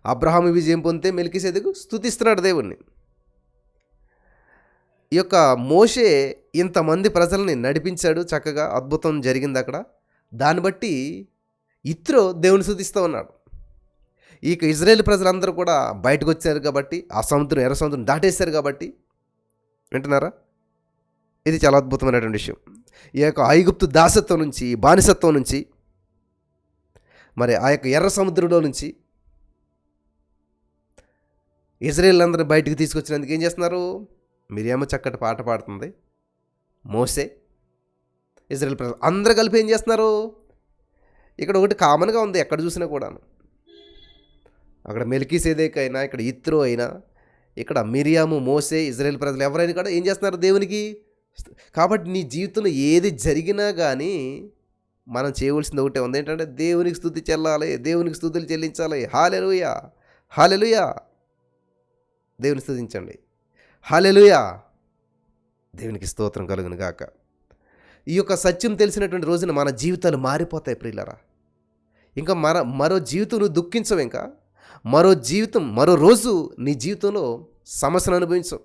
అబ్రాహాము విజయం పొందితే మెల్కీసెదెకు స్తుతిస్తున్నాడు దేవుణ్ణి. ఈ యొక్క మోషే ఇంతమంది ప్రజల్ని నడిపించాడు, చక్కగా అద్భుతం జరిగింది అక్కడ. దాన్ని బట్టి ఇత్రో దేవుని స్తుతిస్తూ ఉన్నాడు. ఇక ఇజ్రాయేల్ ప్రజలందరూ కూడా బయటకు వచ్చారు కాబట్టి, ఆ సముద్రం, ఎర్ర సముద్రం దాటేశారు కాబట్టి, వింటున్నారా? ఇది చాలా అద్భుతమైనటువంటి విషయం. ఈ యొక్క ఐగుప్తు దాసత్వం నుంచి, బానిసత్వం నుంచి, మరి ఆ యొక్క ఎర్ర సముద్రంలో నుంచి ఇజ్రాయేల్ అందరూ బయటికి తీసుకొచ్చినందుకు ఏం చేస్తున్నారు? మిరియాము చక్కటి పాట పాడుతుంది, మోసే, ఇజ్రాయేల్ ప్రజలు అందరూ కలిపి ఏం చేస్తున్నారు? ఇక్కడ ఒకటి కామన్గా ఉంది ఎక్కడ చూసినా కూడాను. అక్కడ మెల్కీసెదెకు అయినా, ఇక్కడ ఇత్రో అయినా, ఇక్కడ మిరియాము, మోసే, ఇజ్రాయేల్ ప్రజలు ఎవరైనా కూడా ఏం చేస్తున్నారు? దేవునికి. కాబట్టి నీ జీవితంలో ఏది జరిగినా కానీ మనం చేయవలసింది ఒకటే ఉంది, ఏంటంటే దేవునికి స్తుతి చెల్లాలి, దేవునికి స్తుతులు చెల్లించాలి. హల్లెలూయా, హల్లెలూయా, దేవుని స్తుతించండి. హల్లెలూయా, దేవునికి స్తోత్రం కలుగును గాక. ఈ యొక్క సత్యం తెలిసినటువంటి రోజున మన జీవితాలు మారిపోతాయి ప్రియులారా. ఇంకా మరో జీవితం నువ్వు దుఃఖించవు. ఇంకా మరో రోజు నీ జీవితంలో సమస్యను అనుభవించవు.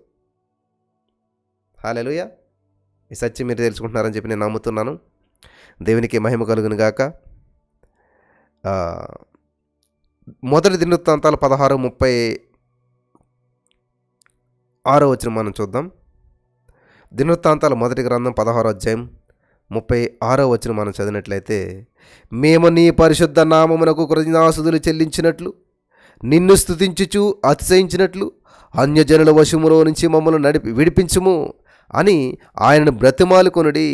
హల్లెలూయా, ఈ సత్యం మీరు తెలుసుకుంటున్నారని చెప్పి నేను నమ్ముతున్నాను. దేవునికి మహిమ కలుగును గాక. మొదటి దినవృత్తాంతాలు 16:36 మనం చూద్దాం. దినవృత్తాంతాలు మొదటి గ్రంథం 16:36 మనం చదివినట్లయితే, మేము నీ పరిశుద్ధ నామమునకు కృతజ్ఞతాస్తుతులు చెల్లించినట్లు, నిన్ను స్తుతించుచు అతిశయించినట్లు అన్యజనుల వశములో నుంచి మమ్మల్ని విడిపించుము అని ఆయనను బ్రతిమాలుకొనుడి.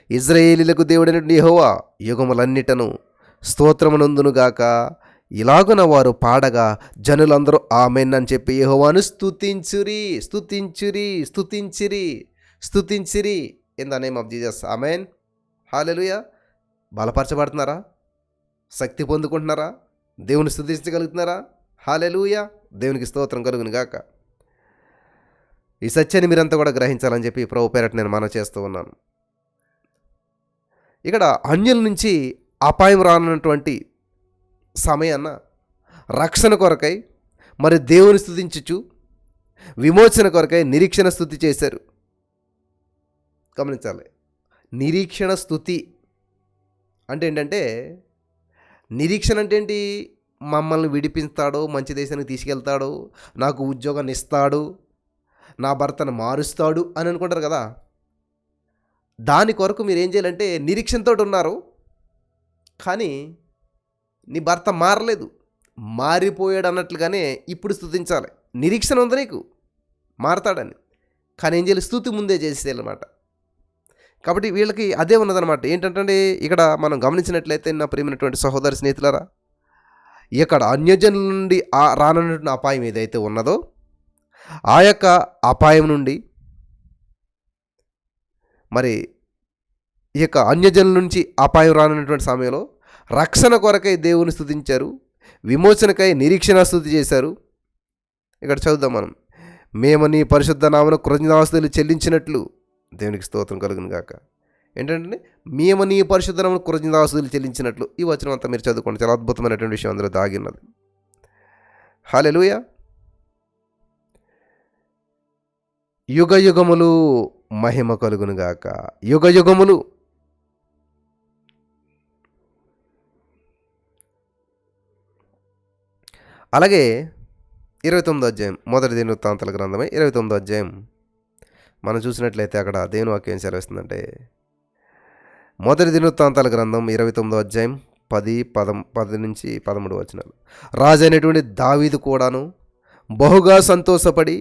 ఇజ్రాయేలీలకు దేవుడైన యెహోవా యుగములన్నిటను స్తోత్రమునందునుగాక. ఇలాగున వారు పాడగా జనులందరూ ఆమెన్ అని చెప్పి యెహోవాను స్తుతించురి, స్తుతించురి, స్తుతించిరి, స్తుతించిరి in the name of Jesus. ఆమెన్. హల్లెలూయా. బలపరచబడుతున్నారా? శక్తి పొందుకుంటున్నారా? దేవుని స్తుతించగలుగుతున్నారా? హల్లెలూయా, దేవునికి స్తోత్రం కలుగును గాక. ఈ సత్యాన్ని మీరంతా కూడా గ్రహించాలని చెప్పి ప్రభు పేరట నేను మనవి చేస్తూ ఉన్నాను. ఇక్కడ అన్యుల నుంచి అపాయం రానున్నటువంటి సమయాన్న రక్షణ కొరకై మరి దేవుని స్తుతించుచు విమోచన కొరకై నిరీక్షణ స్తుతి చేశారు. గమనించాలి, నిరీక్షణ స్తుతి అంటే ఏంటంటే, నిరీక్షణ అంటే ఏంటి? మమ్మల్ని విడిపిస్తాడు, మంచి దేశానికి తీసుకెళ్తాడు, నాకు ఉద్యోగాన్ని ఇస్తాడు, నా భర్తను మారుస్తాడు అని అనుకుంటారు కదా. దాని కొరకు మీరు ఏం చేయాలంటే నిరీక్షణతో ఉన్నారు. కానీ నీ భర్త మారలేదు, మారిపోయాడు అన్నట్లుగానే ఇప్పుడు స్తుతించాలి. నిరీక్షణ ఉంది నీకు మారతాడని, కానీ ఏం చేయాలి? స్తుతి ముందే చేసేయాలన్నమాట. కాబట్టి వీళ్ళకి అదే ఉన్నదన్నమాట. ఏంటంటే ఇక్కడ మనం గమనించినట్లయితే నా ప్రియమైనటువంటి సహోదరి స్నేహితులారా, ఇక్కడ అన్యజనుల నుండి రానున్నటువంటి అపాయం ఏదైతే ఉన్నదో ఆ యొక్క అపాయం నుండి మరి ఈ యొక్క అన్యజనుల నుంచి అపాయం రానున్నటువంటి సమయంలో రక్షణ కొరకై దేవుని స్తుతించారు, విమోచనకై నిరీక్షణ స్తుతి చేశారు. ఇక్కడ చదువుదాం మనం. మేము నీ పరిశుద్ధ నామమున కృతజ్ఞతాస్తుతులు చెల్లించినట్లు, దేవునికి స్తోత్రం కలుగును గాక. ఏంటంటే మేము నీ పరిశుద్ధ నామమున కృతజ్ఞతాస్తుతులు చెల్లించినట్లు. ఈ వచనం అంతా మీరు చదువుకోండి, చాలా అద్భుతమైనటువంటి విషయం అందులో దాగి ఉన్నది. హల్లెలూయా. యుగ యుగములు మహిమ కలుగును గాక. యుగ యుగములు. అలాగే 29వ అధ్యాయం, మొదటి దినవృత్తాంతాల గ్రంథమే 29వ అధ్యాయం మనం చూసినట్లయితే అక్కడ దేవుని వాక్యం ఏం సెలవిస్తుందంటే, మొదటి దినవృత్తాంతాల గ్రంథం 29వ అధ్యాయం 10 నుంచి 13 వచనాలు. రాజు అయినటువంటి దావీదు కూడాను బహుగా సంతోషపడి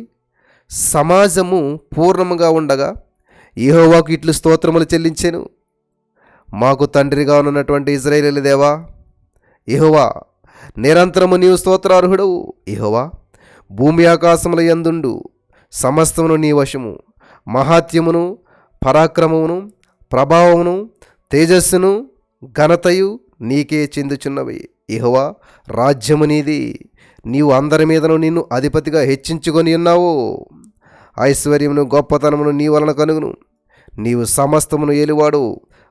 సమాజము పూర్ణముగా ఉండగా యెహోవాకు ఇట్లు స్తోత్రములు చెల్లించెను. మాకు తండ్రిగా ఉన్నటువంటి ఇశ్రాయేలు దేవా యెహోవా, నిరంతరము నీవు స్తోత్రార్హుడవు. యెహోవా, భూమి ఆకాశముల యందుండు సమస్తమును నీ వశము. మహాత్యమును పరాక్రమమును ప్రభావమును తేజస్సును ఘనతయు నీకే చెందుచున్నవి. యెహోవా, రాజ్యము నీది, నీవు అందరి మీదను నిన్ను అధిపతిగా హెచ్చించుకొని ఉన్నావు. ఐశ్వర్యమును గొప్పతనమును నీ వలన కనుగును. నీవు సమస్తమును ఏలువాడు,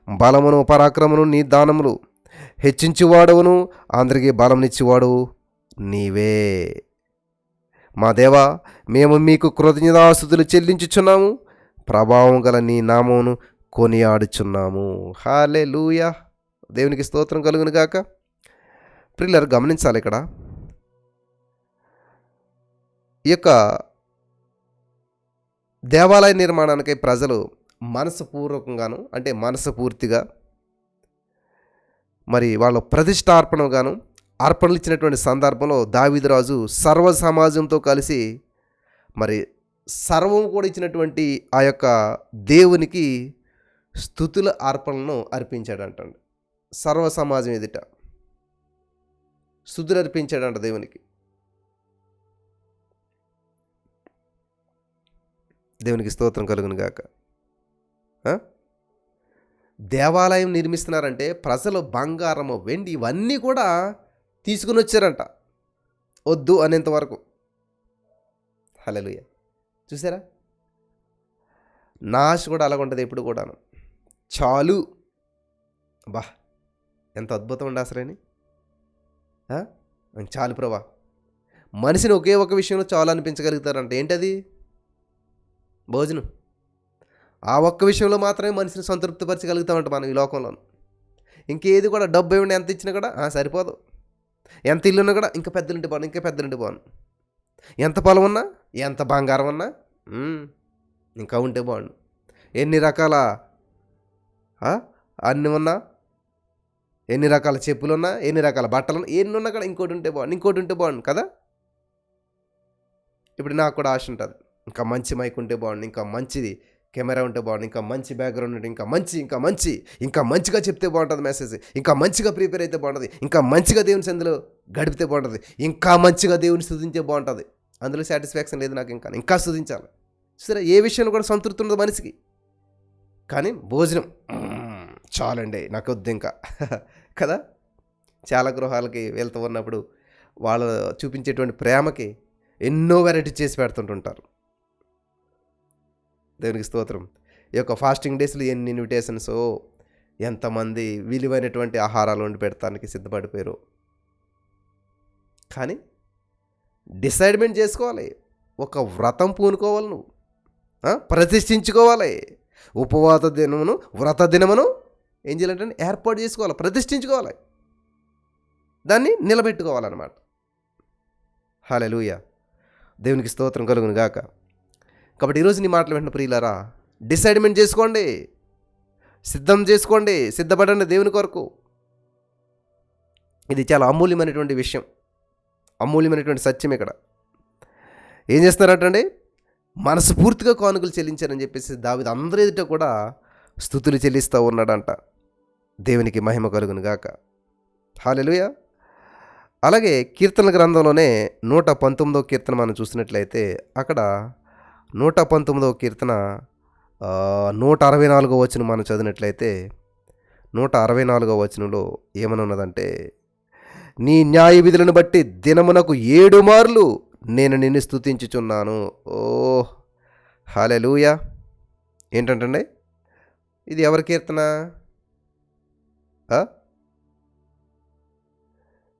బలమును పరాక్రమమును నీ దానములు. హెచ్చించువాడవును, అందరికీ బలంనిచ్చేవాడు నీవే. మా దేవా, మేము మీకు కృతజ్ఞతాస్తుతులు చెల్లించుచున్నాము, ప్రభావం గల నీ నామమును కొనియాడుచున్నాము. హల్లెలూయా. దేవునికి స్తోత్రం కలుగును గాక. ప్రియులారా, గమనించాలి ఇక్కడ ఈ యొక్క దేవాలయ నిర్మాణానికై ప్రజలు మనసుపూర్వకంగాను, అంటే మనసుపూర్తిగా మరి వాళ్ళ ప్రతిష్టార్పణగాను అర్పణలు ఇచ్చినటువంటి సందర్భంలో దావీదురాజు సర్వ సమాజంతో కలిసి మరి సర్వం కూడా ఇచ్చినటువంటి ఆ యొక్క దేవునికి స్తుతుల అర్పణను అర్పించాడంటండి. సర్వ సమాజం ఎదుట స్తుతులు అర్పించాడంట దేవునికి. దేవునికి స్తోత్రం కలుగును గాక. దేవాలయం నిర్మిస్తున్నారంటే ప్రజలు బంగారము వెండి ఇవన్నీ కూడా తీసుకుని వచ్చారంట, వద్దు అనేంత వరకు. హల్లెలూయా. చూసారా, నా ఆశ కూడా అలాగ ఉంటుంది ఎప్పుడు కూడాను. చాలు, బా ఎంత అద్భుతం ఉండి అసలేని. చాలు ప్రభా. మనిషిని ఒకే ఒక విషయంలో చాలు అనిపించగలుగుతారంట. ఏంటది? భోజనం. ఆ ఒక్క విషయంలో మాత్రమే మనిషిని సంతృప్తిపరచగలుగుతామంట మనం ఈ లోకంలో. ఇంకేది కూడా డబ్బు ఇవ్వండి, ఎంత ఇచ్చినా కూడా సరిపోదు. ఎంత ఇల్లున్నా కూడా ఇంకా పెద్దలుంటి బాను, ఇంకా పెద్దలుంటి బాను. ఎంత పొలం ఉన్నా, ఎంత బంగారం ఉన్నా ఇంకా ఉంటే బాగుండు. ఎన్ని రకాల అన్నీ ఉన్నా, ఎన్ని రకాల చెప్పులు ఉన్నా, ఎన్ని రకాల బట్టలు ఉన్నా, ఎన్ని ఉన్నా కూడా ఇంకోటి ఉంటే బాగుండు, ఇంకోటి ఉంటే బాగుండు కదా. ఇప్పుడు నాకు కూడా ఆశ ఉంటుంది, ఇంకా మంచి మైక్ ఉంటే బాగుండు, ఇంకా మంచిది కెమెరా ఉంటే బాగుండు, ఇంకా మంచి బ్యాక్గ్రౌండ్ ఉంటే ఇంకా మంచిగా చెప్తే బాగుంటుంది మెసేజ్, ఇంకా మంచిగా ప్రిపేర్ అయితే బాగుంటుంది, ఇంకా మంచిగా దేవుని సందులో గడిపితే బాగుంటుంది, ఇంకా మంచిగా దేవుని స్తుతించే బాగుంటుంది. అందులో సాటిస్ఫాక్షన్ లేదు నాకు. ఇంకా స్తుతించాలి. సరే, ఏ విషయంలో కూడా సంతృప్తి ఉండదు మనిషికి. కానీ భోజనం చాలండి, నాకు వద్దు ఇంకా కదా. చాలా గృహాలకి వెళ్తూ ఉన్నప్పుడు వాళ్ళు చూపించేటువంటి ప్రేమకి ఎన్నో వెరైటీ చేసి పెడుతుంటుంటారు. దేవునికి స్తోత్రం. ఈ యొక్క ఫాస్టింగ్ డేస్లో ఎన్ని ఇన్విటేషన్స్, ఎంతమంది విలువైనటువంటి ఆహారాలు వండి పెడతానికి సిద్ధపడిపోయారు. కానీ డిసైడ్మెంట్ చేసుకోవాలి, ఒక వ్రతం పూనుకోవాలి, నువ్వు ప్రతిష్ఠించుకోవాలి. ఉపవాస దినమును వ్రత దినమును ఏం చేయాలంటే ఏర్పాటు చేసుకోవాలి, ప్రతిష్ఠించుకోవాలి, దాన్ని నిలబెట్టుకోవాలన్నమాట. హల్లెలూయా. దేవునికి స్తోత్రం కలుగును గాక. కాబట్టి ఈరోజు నీ మాటలు వెంటనే ప్రియులారా, డిసైడ్మెంట్ చేసుకోండి, సిద్ధం చేసుకోండి, సిద్ధపడండి దేవుని కొరకు. ఇది చాలా అమూల్యమైనటువంటి విషయం, అమూల్యమైనటువంటి సత్యం. ఇక్కడ ఏం చేస్తున్నారంటండి, మనస్ఫూర్తిగా కానుకలు చెల్లించారని చెప్పేసి దావీదు అందరి ఎదుట కూడా స్తుతులు చెల్లిస్తూ ఉన్నాడంట. దేవునికి మహిమ కలుగును గాక. హల్లెలూయా. అలాగే కీర్తనల గ్రంథంలోనే 119వ కీర్తన మనం చూసినట్లయితే అక్కడ 119వ కీర్తన 164వ వచనం మనం చదివినట్లయితే 164వ వచనంలో ఏమని ఉన్నదంటే, నీ న్యాయ విధులను బట్టి దినమునకు 7 మార్లు నేను నిన్ను స్తుతించుచున్నాను. ఓ హల్లెలూయా. ఏంటంటే ఇది ఎవరి కీర్తన?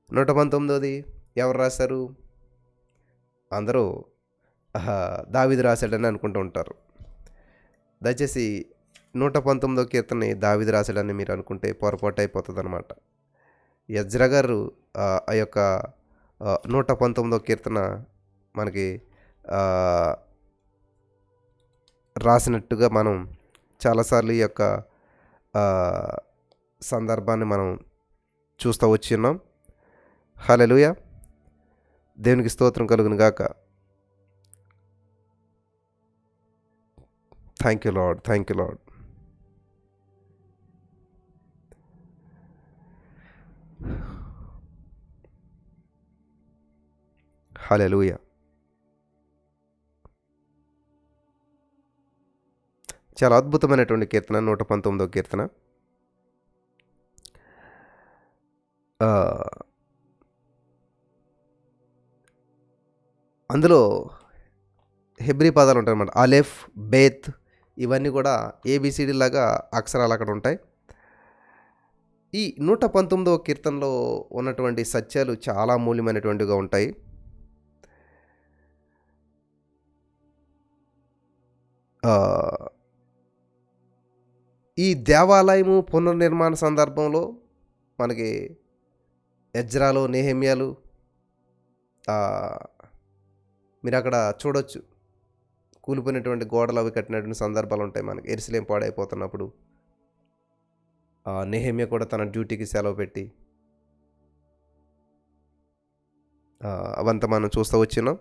119ది ఎవరు రాశారు? అందరూ దావీదు రాశాడని అనుకుంటూ ఉంటారు. దయచేసి 119వ కీర్తనని దావీదు రాశాడని మీరు అనుకుంటే పొరపాటు అయిపోతుంది అనమాట. ఎజ్రా గారు ఆ యొక్క 119వ కీర్తన మనకి రాసినట్టుగా మనం చాలాసార్లు ఈ యొక్క సందర్భాన్ని మనం చూస్తూ వచ్చి ఉన్నాం. హల్లెలూయా. దేవునికి స్తోత్రం కలుగును గాక. Thank you Lord, thank you Lord. హల్లెలూయా. చాలా అద్భుతమైనటువంటి కీర్తన 119వ కీర్తన. అందులో హెబ్రీ పదాలు ఉంటాయి అన్నమాట. అలెఫ్, బేత్, ఇవన్నీ కూడా ఏబిసిడి లాగా అక్షరాలు అక్కడ ఉంటాయి. ఈ 119వ కీర్తనలో ఉన్నటువంటి సత్యాలు చాలా మూల్యమైనటువంటివిగా ఉంటాయి. ఈ దేవాలయము పునర్నిర్మాణ సందర్భంలో మనకి ఎజ్రాలో, నెహెమ్యాలు మీరు అక్కడ చూడొచ్చు. కూలిపోయినటువంటి గోడలు అవి కట్టినటువంటి సందర్భాలు ఉంటాయి మనకి. యెరూషలేము పాడైపోతున్నప్పుడు నెహెమ్యా కూడా తన డ్యూటీకి సెలవు పెట్టి అవంతా మనం చూస్తూ వచ్చినాం.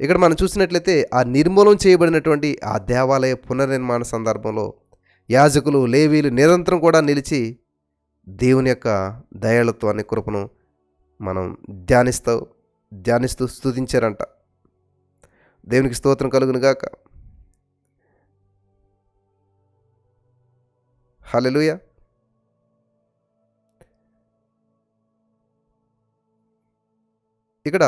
ఇక్కడ మనం చూసినట్లయితే ఆ నిర్మూలన చేయబడినటువంటి ఆ దేవాలయ పునర్నిర్మాణ సందర్భంలో యాజకులు, లేవీలు నిరంతరం కూడా నిలిచి దేవుని యొక్క దయాళత్వాన్ని, కృపను మనం ధ్యానిస్తూ స్తుతించారంట. దేవునికి స్తోత్రం కలుగును గాక. హల్లెలూయా. ఇక్కడ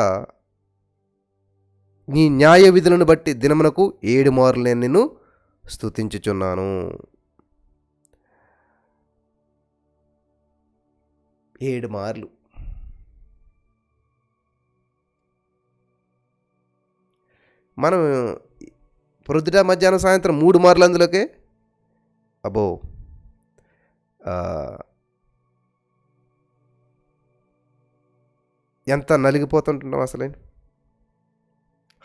నీ న్యాయ విధులను బట్టి దినమునకు 7 మార్లు నేను నిన్ను స్తుతించుచున్నాను. 7 మార్లు. మనం ప్రొద్దుట, మధ్యాహ్నం, సాయంత్రం 3 మార్లు అందులోకే అబ్బో ఎంత నలిగిపోతుంటున్నాం అసలే.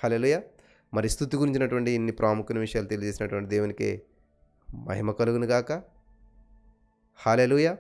హల్లెలూయా. మరి స్తుతి గురించినటువంటి ఇన్ని ప్రాముఖ్యమైన విషయాలు తెలియజేసినటువంటి దేవునికి మహిమ కలుగును గాక. హల్లెలూయా.